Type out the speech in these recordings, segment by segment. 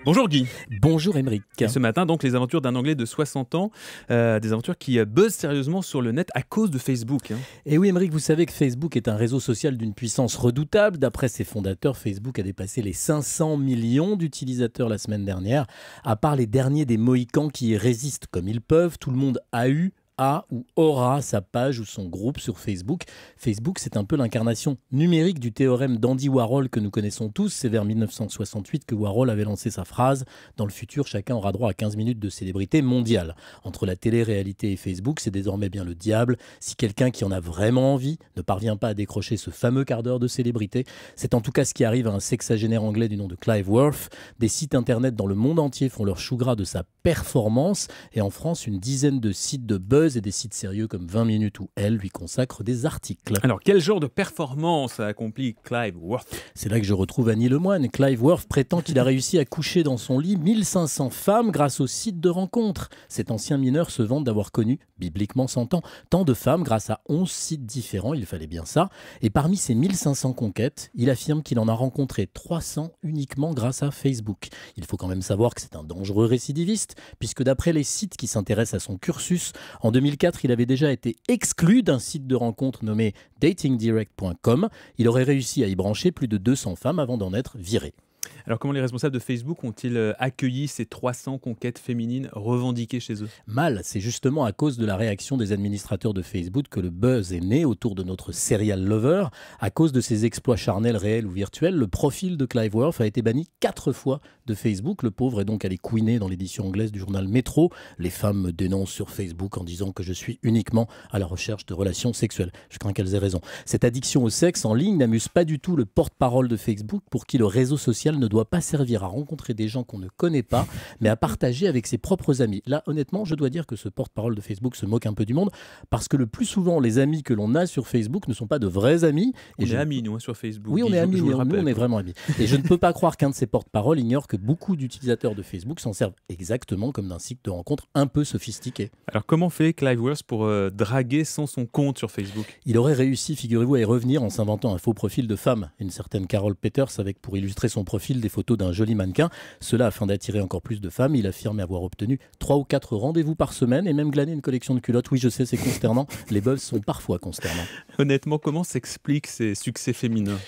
Bonjour Guy. Bonjour Émeric. Et ce matin, donc, les aventures d'un Anglais de 60 ans, des aventures qui buzzent sérieusement sur le net à cause de Facebook. Et oui Émeric, vous savez que Facebook est un réseau social d'une puissance redoutable. D'après ses fondateurs, Facebook a dépassé les 500 millions d'utilisateurs la semaine dernière. À part les derniers des Mohicans qui y résistent comme ils peuvent, tout le monde a ou aura sa page ou son groupe sur Facebook. Facebook, c'est un peu l'incarnation numérique du théorème d'Andy Warhol que nous connaissons tous. C'est vers 1968 que Warhol avait lancé sa phrase « Dans le futur, chacun aura droit à 15 minutes de célébrité mondiale ». Entre la télé-réalité et Facebook, c'est désormais bien le diable. Si quelqu'un qui en a vraiment envie ne parvient pas à décrocher ce fameux quart d'heure de célébrité, c'est en tout cas ce qui arrive à un sexagénaire anglais du nom de Clive Worth. Des sites internet dans le monde entier font leur chou gras de sa performance. Et en France, une dizaine de sites de buzz et des sites sérieux comme 20 minutes ou Elle lui consacrent des articles. Alors, quel genre de performance a accompli Clive Worth? C'est là que je retrouve Annie Lemoine. Clive Worth prétend qu'il a réussi à coucher dans son lit 1500 femmes grâce au site de rencontres. Cet ancien mineur se vante d'avoir connu, bibliquement s'entend, tant de femmes grâce à 11 sites différents, il fallait bien ça. Et parmi ces 1500 conquêtes, il affirme qu'il en a rencontré 300 uniquement grâce à Facebook. Il faut quand même savoir que c'est un dangereux récidiviste, puisque d'après les sites qui s'intéressent à son cursus, en 2004, il avait déjà été exclu d'un site de rencontre nommé datingdirect.com. Il aurait réussi à y brancher plus de 200 femmes avant d'en être viré. Alors, comment les responsables de Facebook ont-ils accueilli ces 300 conquêtes féminines revendiquées chez eux? Mal, c'est justement à cause de la réaction des administrateurs de Facebook que le buzz est né autour de notre serial lover. À cause de ses exploits charnels réels ou virtuels, le profil de Clive Worth a été banni 4 fois de Facebook. Le pauvre est donc allé couiner dans l'édition anglaise du journal Métro. Les femmes me dénoncent sur Facebook en disant que je suis uniquement à la recherche de relations sexuelles. Je crains qu'elles aient raison. Cette addiction au sexe en ligne n'amuse pas du tout le porte-parole de Facebook, pour qui le réseau social ne doit pas servir à rencontrer des gens qu'on ne connaît pas, mais à partager avec ses propres amis. Là, honnêtement, je dois dire que ce porte-parole de Facebook se moque un peu du monde, parce que le plus souvent, les amis que l'on a sur Facebook ne sont pas de vrais amis. On est amis, nous, sur Facebook. Oui, on est amis, mais nous, on est vraiment amis. Et je ne peux pas croire qu'un de ces porte-paroles ignore que beaucoup d'utilisateurs de Facebook s'en servent exactement comme d'un site de rencontre un peu sophistiqué. Alors, comment fait Clive Worth pour draguer sans son compte sur Facebook? Il aurait réussi, figurez-vous, à y revenir en s'inventant un faux profil de femme, une certaine Carol Peters, avec pour illustrer son profil des photos d'un joli mannequin. Cela afin d'attirer encore plus de femmes. Il affirme avoir obtenu 3 ou 4 rendez-vous par semaine et même glané une collection de culottes. Oui, je sais, c'est consternant. Les buzz sont parfois consternants. Honnêtement, comment s'expliquent ces succès féminins?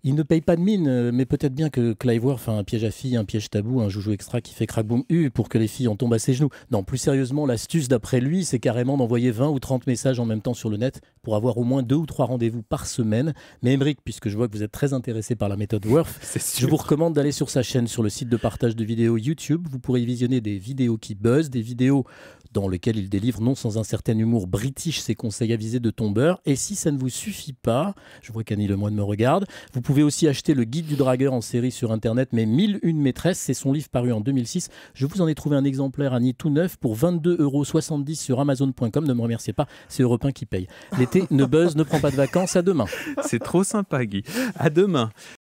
Il ne paye pas de mine, mais peut-être bien que Clive Worth a un piège à filles, un piège tabou, un joujou extra qui fait crack boum pour que les filles en tombent à ses genoux. Non, plus sérieusement, l'astuce d'après lui, c'est carrément d'envoyer 20 ou 30 messages en même temps sur le net pour avoir au moins 2 ou 3 rendez-vous par semaine. Mais Émeric, puisque je vois que vous êtes très intéressé par la méthode Worth, je vous recommande d'aller sur sa chaîne, sur le site de partage de vidéos YouTube. Vous pourrez y visionner des vidéos qui buzzent, des vidéos dans lesquelles il délivre, non sans un certain humour british, ses conseils avisés de tombeur. Et si ça ne vous suffit pas, je vois qu'Annie Lemoine me regarde, vous pouvez aussi acheter le guide du dragueur en série sur internet, mais 1001 maîtresses, c'est son livre paru en 2006. Je vous en ai trouvé un exemplaire, Annie, tout neuf pour 22,70 € sur Amazon.com. Ne me remerciez pas, c'est Europe 1 qui paye. L'été ne buzz, ne prend pas de vacances, à demain. C'est trop sympa, Guy. À demain.